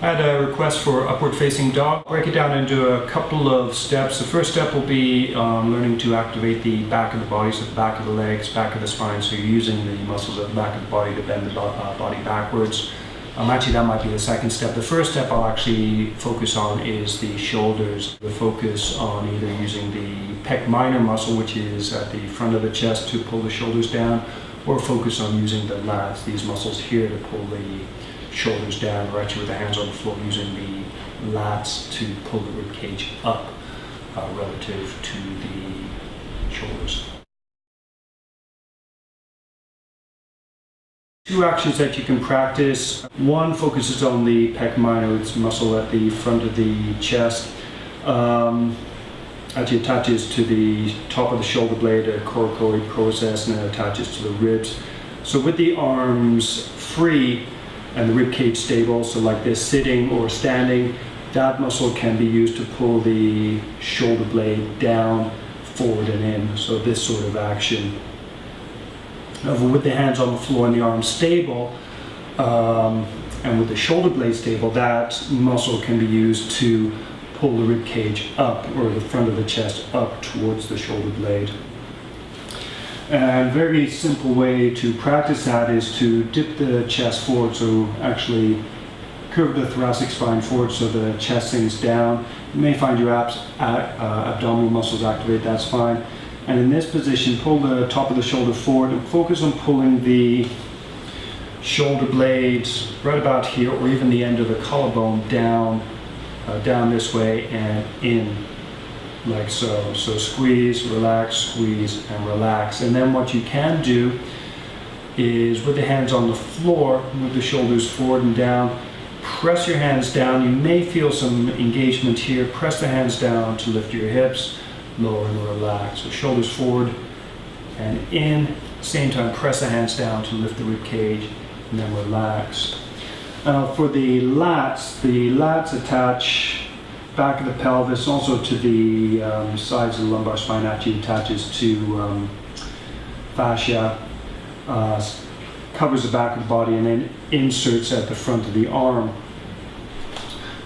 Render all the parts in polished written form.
I had a request for upward facing dog. Break it down into a couple of steps. The first step will be learning to activate the back of the body, so the back of the legs, back of the spine. So you're using the muscles at the back of the body to bend the body backwards. Actually, that might be the second step. The first step I'll actually focus on is the shoulders. We'll focus on either using the pec minor muscle, which is at the front of the chest, to pull the shoulders down, or focus on using the lats, these muscles here, to pull the shoulders down, or actually with the hands on the floor, using the lats to pull the rib cage up relative to the shoulders. Two actions that you can practice. One focuses on the pec minor, it's muscle at the front of the chest. Actually attaches to the top of the shoulder blade, a coracoid process, and then attaches to the ribs. So with the arms free and the rib cage stable, so like this, sitting or standing, that muscle can be used to pull the shoulder blade down, forward and in. So this sort of action. However, with the hands on the floor and the arms stable, and with the shoulder blade stable, that muscle can be used to pull the rib cage up, or the front of the chest up towards the shoulder blade. And a very simple way to practice that is to dip the chest forward, so actually curve the thoracic spine forward so the chest sinks down. You may find your abdominal muscles activate, that's fine. And in this position, pull the top of the shoulder forward and focus on pulling the shoulder blades right about here, or even the end of the collarbone down this way and in, like so. So squeeze, relax, and relax. And then what you can do is, with the hands on the floor, move the shoulders forward and down, press your hands down. You may feel some engagement here. Press the hands down to lift your hips, lower and relax. So shoulders forward and in. Same time, press the hands down to lift the rib cage, and then relax. For the lats attach back of the pelvis, also to the sides of the lumbar spine. Actually attaches to fascia, covers the back of the body, and then inserts at the front of the arm.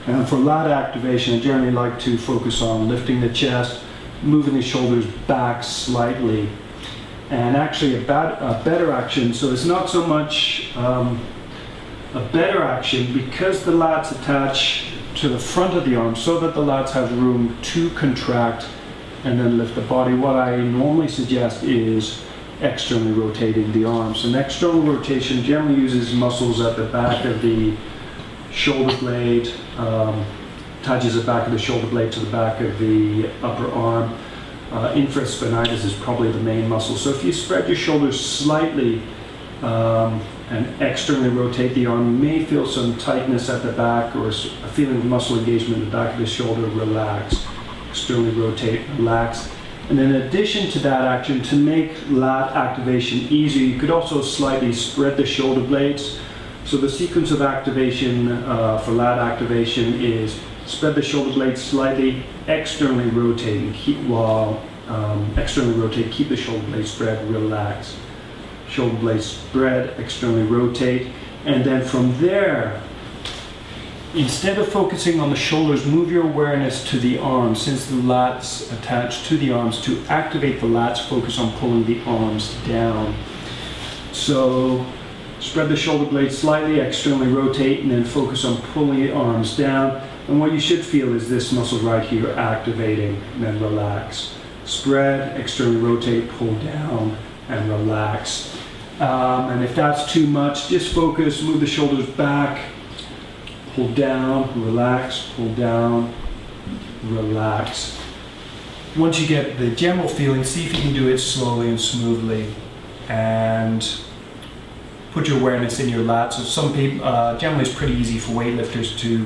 And for lat activation, I generally like to focus on lifting the chest, moving the shoulders back slightly. And actually a better action, so it's not so much a better action, because the lats attach to the front of the arm, so that the lats have room to contract and then lift the body. What I normally suggest is externally rotating the arms. And external rotation generally uses muscles at the back of the shoulder blade, attaches the back of the shoulder blade to the back of the upper arm. Infraspinatus is probably the main muscle. So if you spread your shoulders slightly and externally rotate the arm, you may feel some tightness at the back, or a feeling of muscle engagement in the back of the shoulder. Relax. Externally rotate, relax. And in addition to that action, to make lat activation easier, you could also slightly spread the shoulder blades. So the sequence of activation for lat activation is spread the shoulder blades slightly, externally rotate, and keep keep the shoulder blades spread, relax. Shoulder blades spread, externally rotate, and then from there, instead of focusing on the shoulders, move your awareness to the arms. Since the lats attach to the arms, to activate the lats, focus on pulling the arms down. So spread the shoulder blades slightly, externally rotate, and then focus on pulling the arms down. And what you should feel is this muscle right here activating, and then relax. Spread, externally rotate, pull down, and relax. And if that's too much, just focus, move the shoulders back, pull down, relax, pull down, relax. Once you get the general feeling, see if you can do it slowly and smoothly, and put your awareness in your lats. So some people, generally it's pretty easy for weightlifters to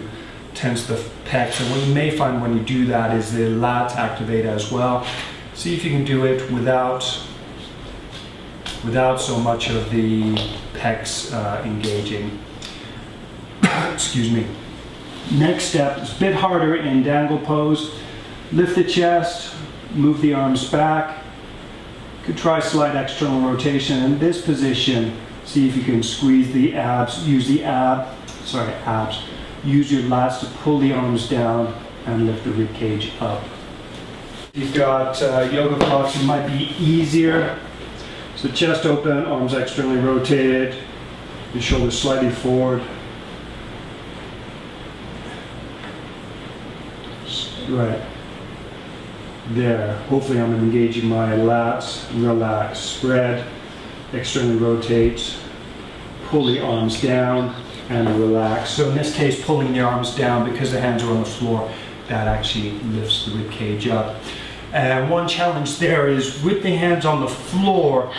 tense the pecs, and what you may find when you do that is the lats activate as well. See if you can do it without so much of the pecs engaging. Excuse me. Next step is a bit harder in dangle pose. Lift the chest, move the arms back. You could try slight external rotation. In this position, see if you can squeeze the abs, use the abs use your lats to pull the arms down and lift the rib cage up. If you've got yoga blocks, it might be easier. So chest open, arms externally rotated, your shoulders slightly forward. Right there. Hopefully I'm engaging my lats. Relax, spread, externally rotate, pull the arms down and relax. So in this case, pulling the arms down because the hands are on the floor, that actually lifts the rib cage up. And one challenge there is with the hands on the floor,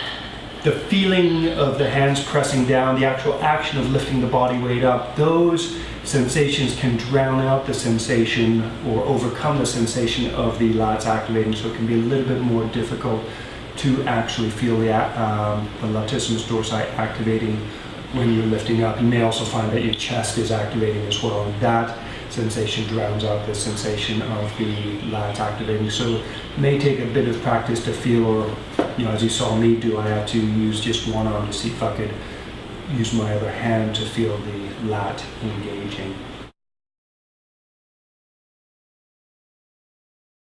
the feeling of the hands pressing down, the actual action of lifting the body weight up, those sensations can drown out the sensation or overcome the sensation of the lats activating, so it can be a little bit more difficult to actually feel the latissimus dorsi activating when you're lifting up. You may also find that your chest is activating as well, and that sensation drowns out the sensation of the lats activating. So it may take a bit of practice to feel, or as you saw me do, I had to use just one arm to see if I could use my other hand to feel the lat engaging.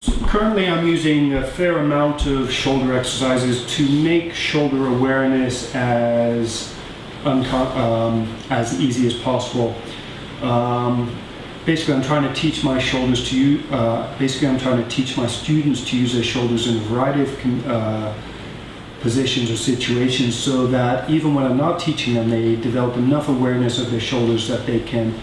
So currently I'm using a fair amount of shoulder exercises to make shoulder awareness as easy as possible. Basically, I'm trying to teach my shoulders to use. I'm trying to teach my students to use their shoulders in a variety of positions or situations, so that even when I'm not teaching them, they develop enough awareness of their shoulders that they can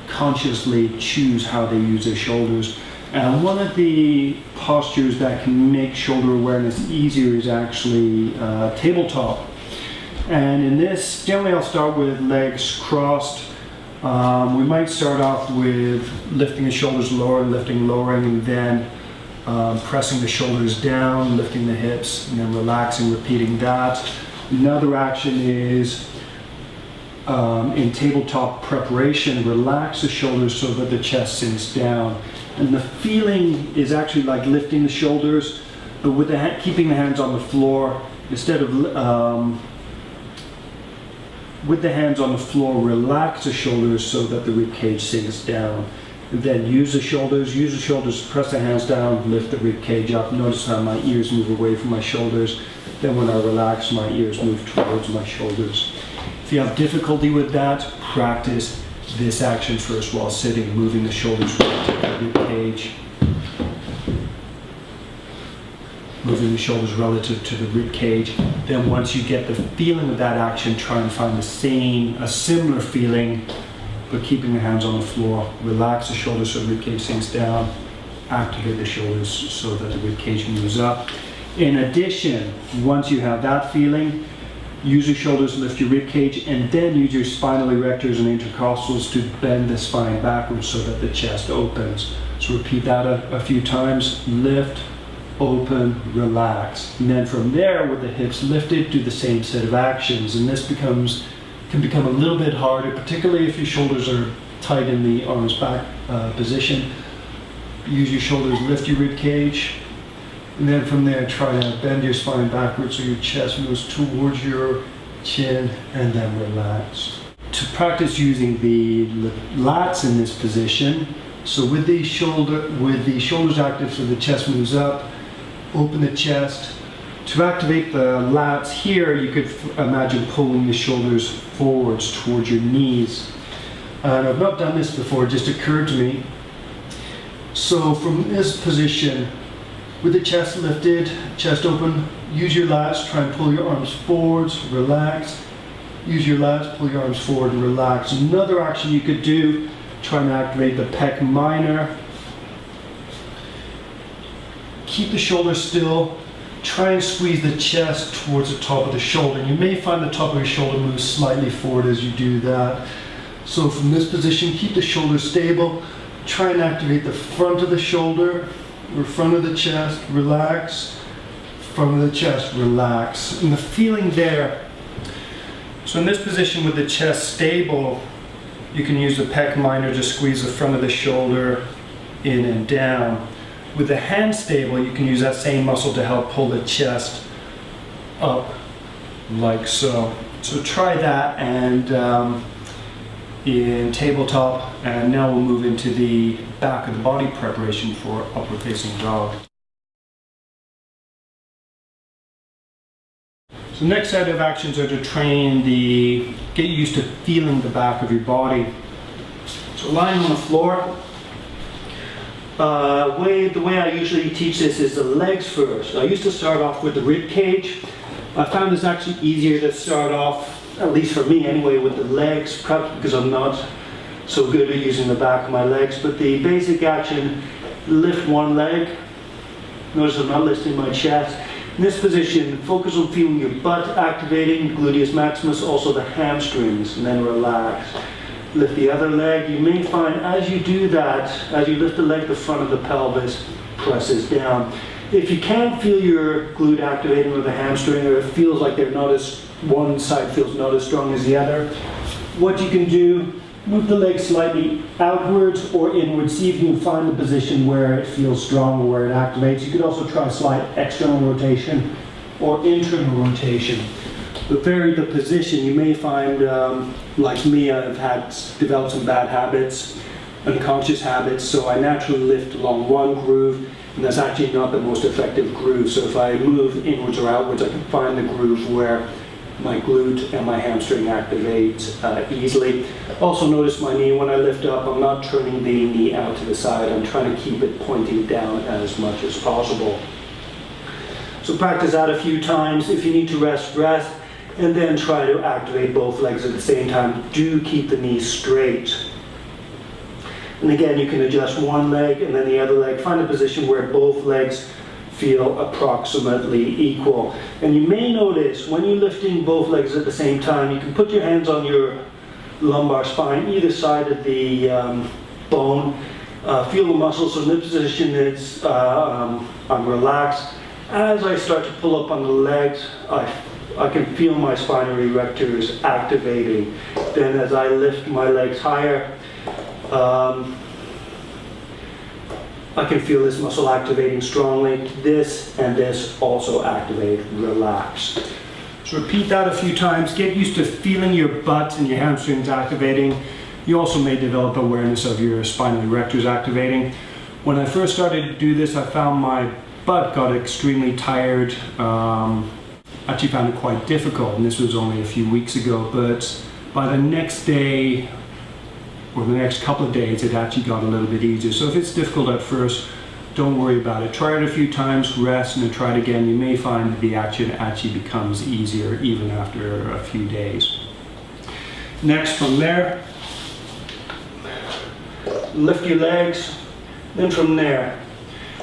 consciously choose how they use their shoulders. And one of the postures that can make shoulder awareness easier is actually tabletop. And in this, generally I'll start with legs crossed. We might start off with lifting the shoulders lower, lowering, and then pressing the shoulders down, lifting the hips, and then relaxing, repeating that. Another action is in tabletop preparation, relax the shoulders so that the chest sinks down. And the feeling is actually like lifting the shoulders, but with keeping the hands on the floor. Instead of with the hands on the floor, relax the shoulders so that the rib cage sinks down. And then use the shoulders to press the hands down, lift the rib cage up. Notice how my ears move away from my shoulders. Then when I relax, my ears move towards my shoulders. If you have difficulty with that, practice this action first while sitting, moving the shoulders relative to the rib cage. Moving the shoulders relative to the rib cage. Then once you get the feeling of that action, try and find a similar feeling, but keeping the hands on the floor. Relax the shoulders so the rib cage sinks down. Activate the shoulders so that the rib cage moves up. In addition, once you have that feeling, use your shoulders to lift your rib cage, and then use your spinal erectors and intercostals to bend the spine backwards so that the chest opens. So repeat that a few times. Lift, open, relax. And then from there, with the hips lifted, do the same set of actions. And this can become a little bit harder, particularly if your shoulders are tight in the arms back position. Use your shoulders, lift your rib cage. And then from there, try to bend your spine backwards so your chest moves towards your chin, and then relax. To practice using the lats in this position, so with the shoulders active so the chest moves up, open the chest. To activate the lats here, you could imagine pulling the shoulders forwards towards your knees. And I've not done this before, it just occurred to me. So from this position, with the chest lifted, chest open, use your lats, try and pull your arms forwards, relax. Use your lats, pull your arms forward and relax. Another action you could do, try and activate the pec minor. Keep the shoulders still. Try and squeeze the chest towards the top of the shoulder. You may find the top of your shoulder move slightly forward as you do that. So from this position, keep the shoulders stable. Try and activate the front of the shoulder, or front of the chest, relax. Front of the chest, relax. And the feeling there. So in this position with the chest stable, you can use the pec minor to squeeze the front of the shoulder in and down. With the hand stable, you can use that same muscle to help pull the chest up, like so. So try that, and in tabletop, and now we'll move into the back of the body preparation for upward facing dog. So the next set of actions are to get used to feeling the back of your body. So lying on the floor, the way I usually teach this is the legs first. I used to start off with the rib cage. I found it's actually easier to start off, at least for me anyway, with the legs, perhaps because I'm not so good at using the back of my legs. But the basic action, lift one leg. Notice I'm not lifting my chest. In this position, focus on feeling your butt activating, gluteus maximus, also the hamstrings, and then relax. Lift the other leg. You may find as you do that, as you lift the leg, the front of the pelvis presses down. If you can't feel your glute activating or the hamstring, or it feels like one side feels not as strong as the other, what you can do, move the leg slightly outwards or inwards. See if you can find the position where it feels strong or where it activates. You could also try slight external rotation or internal rotation. But vary the position. You may find, like me, I've developed some bad habits, unconscious habits, so I naturally lift along one groove, and that's actually not the most effective groove. So if I move inwards or outwards, I can find the groove where my glute and my hamstring activate easily. Also notice my knee. When I lift up, I'm not turning the knee out to the side. I'm trying to keep it pointing down as much as possible. So practice that a few times. If you need to rest, rest. And then try to activate both legs at the same time. Do keep the knees straight. And again, you can adjust one leg and then the other leg. Find a position where both legs feel approximately equal. And you may notice when you're lifting both legs at the same time, you can put your hands on your lumbar spine, either side of the bone. Feel the muscles. So in this position, I'm relaxed. As I start to pull up on the legs, I can feel my spinal erectors activating. Then as I lift my legs higher, I can feel this muscle activating strongly. This and this also activate, relax. So repeat that a few times. Get used to feeling your butt and your hamstrings activating. You also may develop awareness of your spinal erectors activating. When I first started to do this, I found my butt got extremely tired. Actually found it quite difficult, and this was only a few weeks ago, but by the next day or the next couple of days it actually got a little bit easier. So if it's difficult at first, don't worry about it. Try it a few times, rest, and then try it again. You may find that the action actually becomes easier even after a few days. Next, from there, lift your legs. Then from there,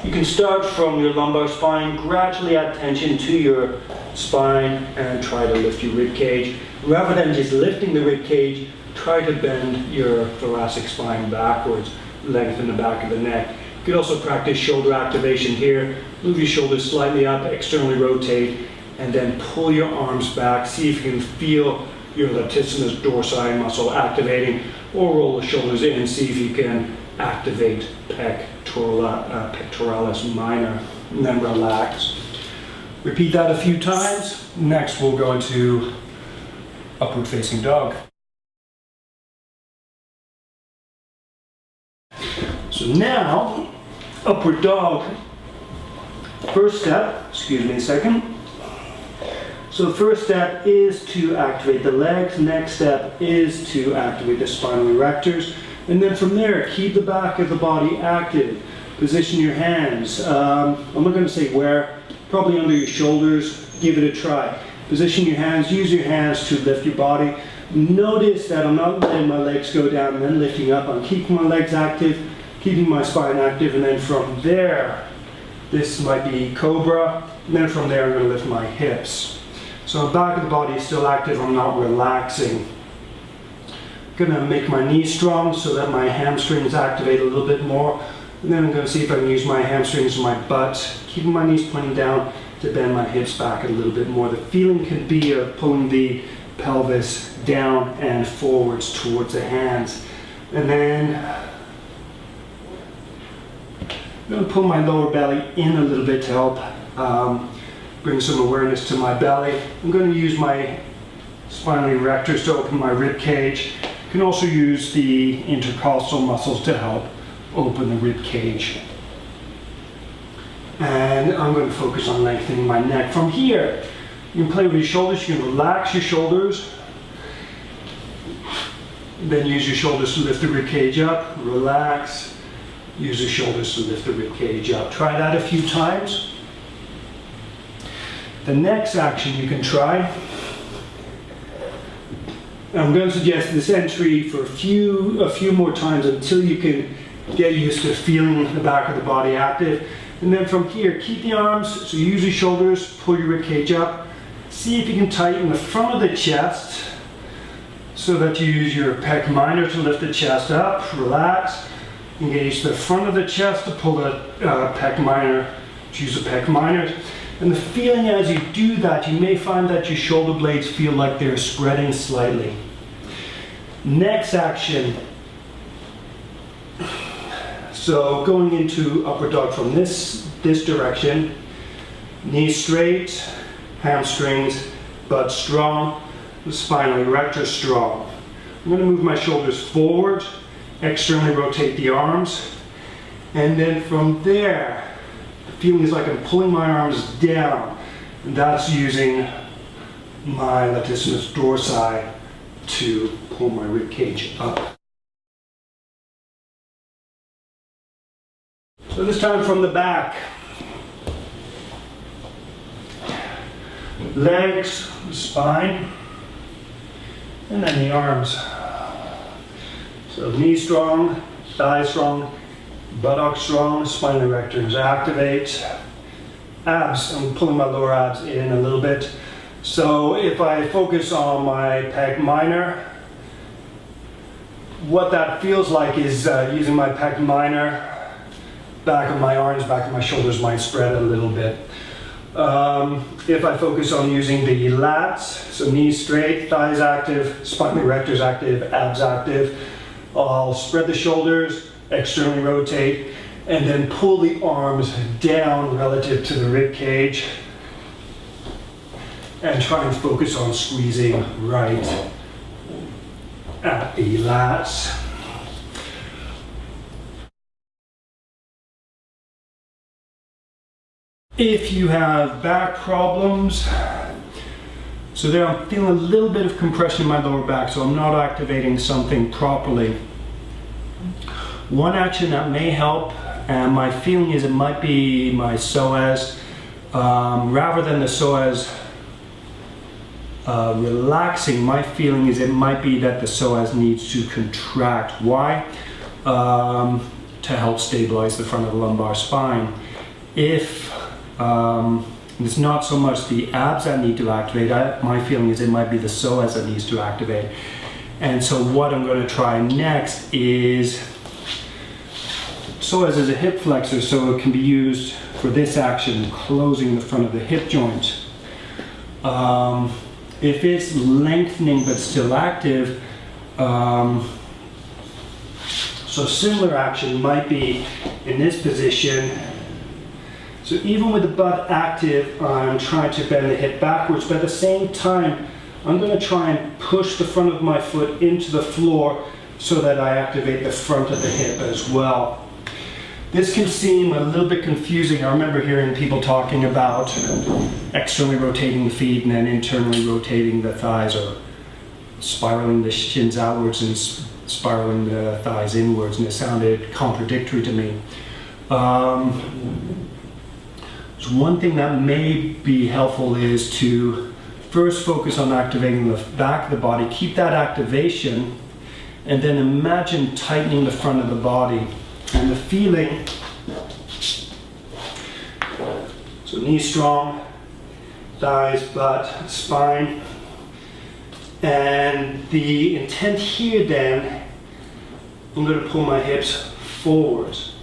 you can start from your lumbar spine, gradually add tension to your spine and try to lift your rib cage. Rather than just lifting the rib cage, try to bend your thoracic spine backwards, lengthen the back of the neck. You can also practice shoulder activation here. Move your shoulders slightly up, externally rotate, and then pull your arms back. See if you can feel your latissimus dorsi muscle activating, or roll the shoulders in, see if you can activate pectoralis minor, and then relax. Repeat that a few times. Next, we'll go into upward facing dog. So now, upward dog. First step, excuse me a second. So the first step is to activate the legs. Next step is to activate the spinal erectors. And then from there, keep the back of the body active. Position your hands. I'm not going to say where, probably under your shoulders. Give it a try. Position your hands. Use your hands to lift your body. Notice that I'm not letting my legs go down and then lifting up. I'm keeping my legs active, keeping my spine active, and then from there, this might be cobra. And then from there, I'm going to lift my hips. So the back of the body is still active. I'm not relaxing. Going to make my knees strong so that my hamstrings activate a little bit more. And then I'm going to see if I can use my hamstrings and my butt, keeping my knees pointing down to bend my hips back a little bit more. The feeling can be of pulling the pelvis down and forwards towards the hands. And then I'm going to pull my lower belly in a little bit to help bring some awareness to my belly. I'm going to use my spinal erectors to open my rib cage. You can also use the intercostal muscles to help open the rib cage. And I'm going to focus on lengthening my neck. From here, you can play with your shoulders. You can relax your shoulders. Then use your shoulders to lift the rib cage up. Relax. Use your shoulders to lift the rib cage up. Try that a few times. The next action you can try, I'm going to suggest this entry for a few more times until you can get used to feeling the back of the body active. And then from here, keep the arms, so use your shoulders, pull your rib cage up. See if you can tighten the front of the chest so that you use your pec minor to lift the chest up. Relax. Engage the front of the chest to pull the pec minor, to use the pec minor. And the feeling as you do that, you may find that your shoulder blades feel like they're spreading slightly. Next action. So going into upward dog from this direction, knees straight, hamstrings, butt strong, the spinal erector strong. I'm going to move my shoulders forward, externally rotate the arms, and then from there, the feeling is like I'm pulling my arms down, and that's using my latissimus dorsi to pull my rib cage up. So this time from the back. Legs, spine, and then the arms. So knees strong, thighs strong, buttocks strong, spine erectors activate. Abs, I'm pulling my lower abs in a little bit. So if I focus on my pec minor, what that feels like is using my pec minor, back of my arms, back of my shoulders might spread a little bit. If I focus on using the lats, so knees straight, thighs active, spine erectors active, abs active, I'll spread the shoulders, externally rotate, and then pull the arms down relative to the rib cage and try and focus on squeezing right at the lats. If you have back problems, so there I'm feeling a little bit of compression in my lower back, so I'm not activating something properly. One action that may help, and my feeling is it might be my psoas, rather than the psoas relaxing, my feeling is it might be that the psoas needs to contract. Why? To help stabilize the front of the lumbar spine. If it's not so much the abs that need to activate, my feeling is it might be the psoas that needs to activate. And so what I'm going to try next is, psoas is a hip flexor, so it can be used for this action, closing the front of the hip joint. If it's lengthening but still active, so similar action might be in this position. So even with the butt active, I'm trying to bend the hip backwards, but at the same time, I'm going to try and push the front of my foot into the floor so that I activate the front of the hip as well. This can seem a little bit confusing. I remember hearing people talking about externally rotating the feet and then internally rotating the thighs, or spiraling the shins outwards and spiraling the thighs inwards, and it sounded contradictory to me. So one thing that may be helpful is to first focus on activating the back of the body, keep that activation, and then imagine tightening the front of the body. And the feeling, so knees strong, thighs, butt, spine, and the intent here then, I'm going to pull my hips forwards,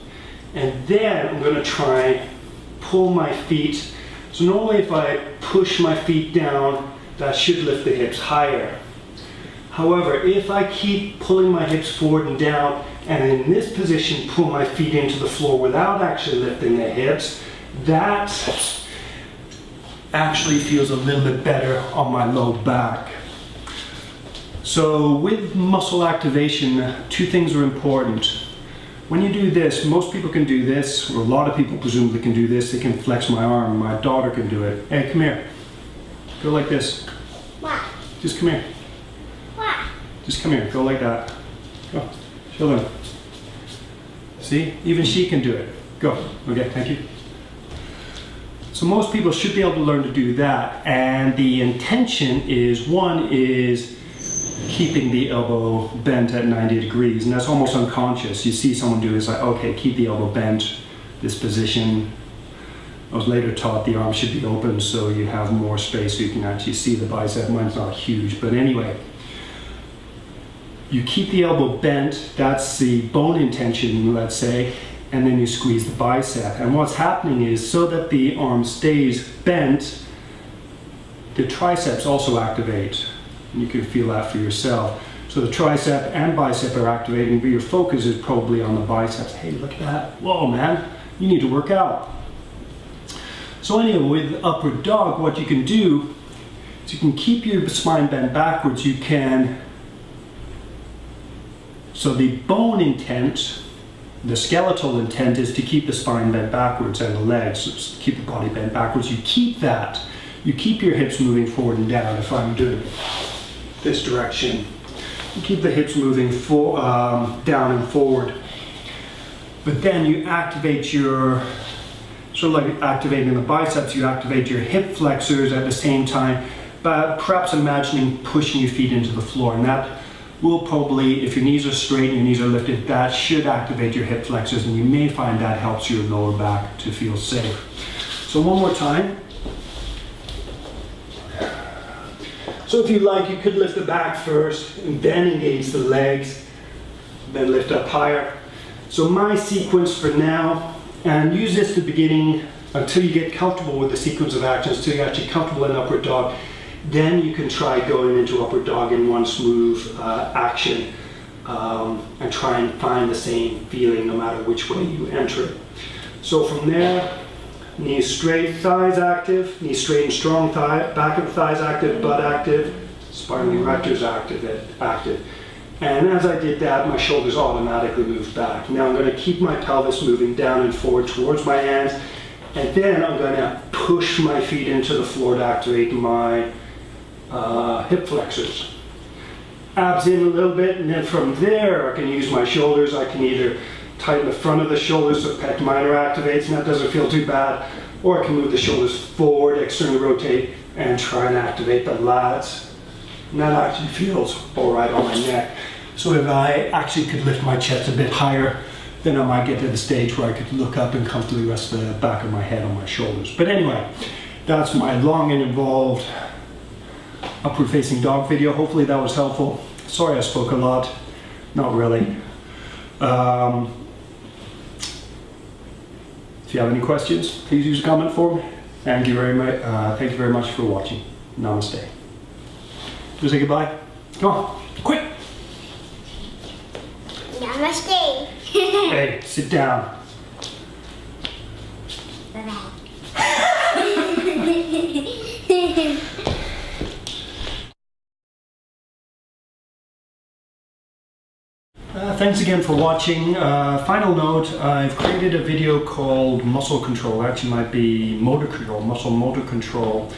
and then I'm going to try pull my feet. So normally if I push my feet down, that should lift the hips higher. However, if I keep pulling my hips forward and down, and in this position pull my feet into the floor without actually lifting the hips, that actually feels a little bit better on my low back. So with muscle activation, two things are important. When you do this, most people can do this, or a lot of people presumably can do this. They can flex my arm. My daughter can do it. Hey, come here. Go like this. What? Just come here. What? Just come here. Go like that. Go. Show them. See? Even she can do it. Go. Okay, thank you. So most people should be able to learn to do that. And the intention is, one is keeping the elbow bent at 90 degrees. And that's almost unconscious. You see someone do it, it's like, okay, keep the elbow bent, this position. I was later taught the arm should be open so you have more space so you can actually see the bicep. Mine's not huge, but anyway. You keep the elbow bent, that's the bone intention, let's say, and then you squeeze the bicep. And what's happening is, so that the arm stays bent, the triceps also activate. And you can feel that for yourself. So the tricep and bicep are activating, but your focus is probably on the biceps. Hey, look at that. Whoa, man, you need to work out. So anyway, with upward dog, what you can do is you can keep your spine bent backwards. You can, so the bone intent, the skeletal intent is to keep the spine bent backwards and the legs, so keep the body bent backwards. You keep that. You keep your hips moving forward and down. If I'm doing this direction, you keep the hips moving down and forward. But then you activate your, sort of like activating the biceps, you activate your hip flexors at the same time, but perhaps imagining pushing your feet into the floor. And that will probably, if your knees are straight and your knees are lifted, that should activate your hip flexors, and you may find that helps your lower back to feel safe. So one more time. So if you like, you could lift the back first and then engage the legs, then lift up higher. So my sequence for now, and use this at the beginning until you get comfortable with the sequence of actions, until you're actually comfortable in upward dog. Then you can try going into upward dog in one smooth action and try and find the same feeling no matter which way you enter it. So from there, knees straight, thighs active, knees straight and strong, back of the thighs active, butt active, spinal erectors active. And as I did that, my shoulders automatically moved back. Now I'm going to keep my pelvis moving down and forward towards my hands, and then I'm going to push my feet into the floor to activate my hip flexors. Abs in a little bit, and then from there I can use my shoulders. I can either tighten the front of the shoulders so pec minor activates, and that doesn't feel too bad, or I can move the shoulders forward, externally rotate, and try and activate the lats. And that actually feels all right on my neck. So if I actually could lift my chest a bit higher, then I might get to the stage where I could look up and comfortably rest the back of my head on my shoulders. But anyway, that's my long and involved upward facing dog video. Hopefully that was helpful. Sorry I spoke a lot. Not really. If you have any questions, please use a comment form. Thank you very much for watching. Namaste. Do say goodbye. Come on, quick. Namaste. Hey, sit down. Bye-bye. Thanks again for watching. Final note, I've created a video called Muscle Control. Actually might be Motor Control, Muscle Motor Control.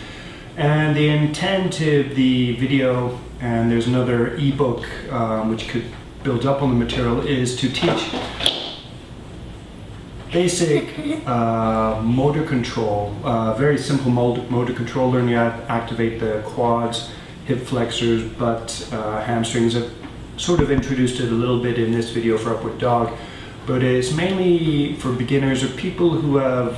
And the intent of the video, and there's another ebook which could build up on the material, is to teach basic motor control, very simple motor control, learning how to activate the quads, hip flexors, butt, hamstrings. I've sort of introduced it a little bit in this video for upward dog, but it's mainly for beginners or people who have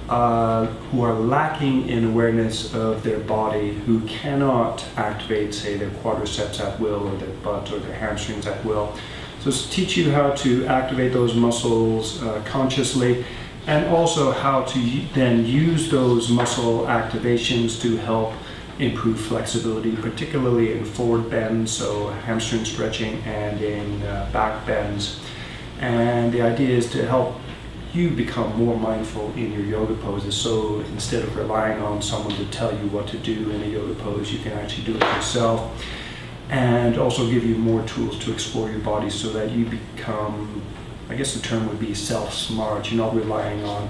who are lacking in awareness of their body, who cannot activate, say, their quadriceps at will, or their butt or their hamstrings at will. So it's to teach you how to activate those muscles consciously, and also how to then use those muscle activations to help improve flexibility, particularly in forward bends, so hamstring stretching, and in back bends. And the idea is to help you become more mindful in your yoga poses. So instead of relying on someone to tell you what to do in a yoga pose, you can actually do it yourself, and also give you more tools to explore your body so that you become, I guess the term would be self-smart. You're not relying on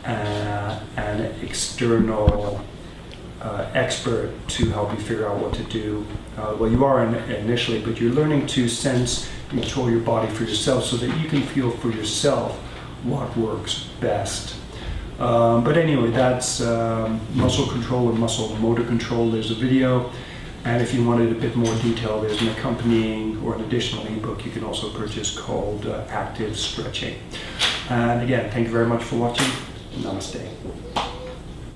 an external expert to help you figure out what to do. Well, you are initially, but you're learning to sense and control your body for yourself so that you can feel for yourself what works best. But anyway, that's muscle control and muscle motor control. There's a video, and if you wanted a bit more detail, there's an accompanying or an additional ebook you can also purchase called Active Stretching. And again, thank you very much for watching. Namaste.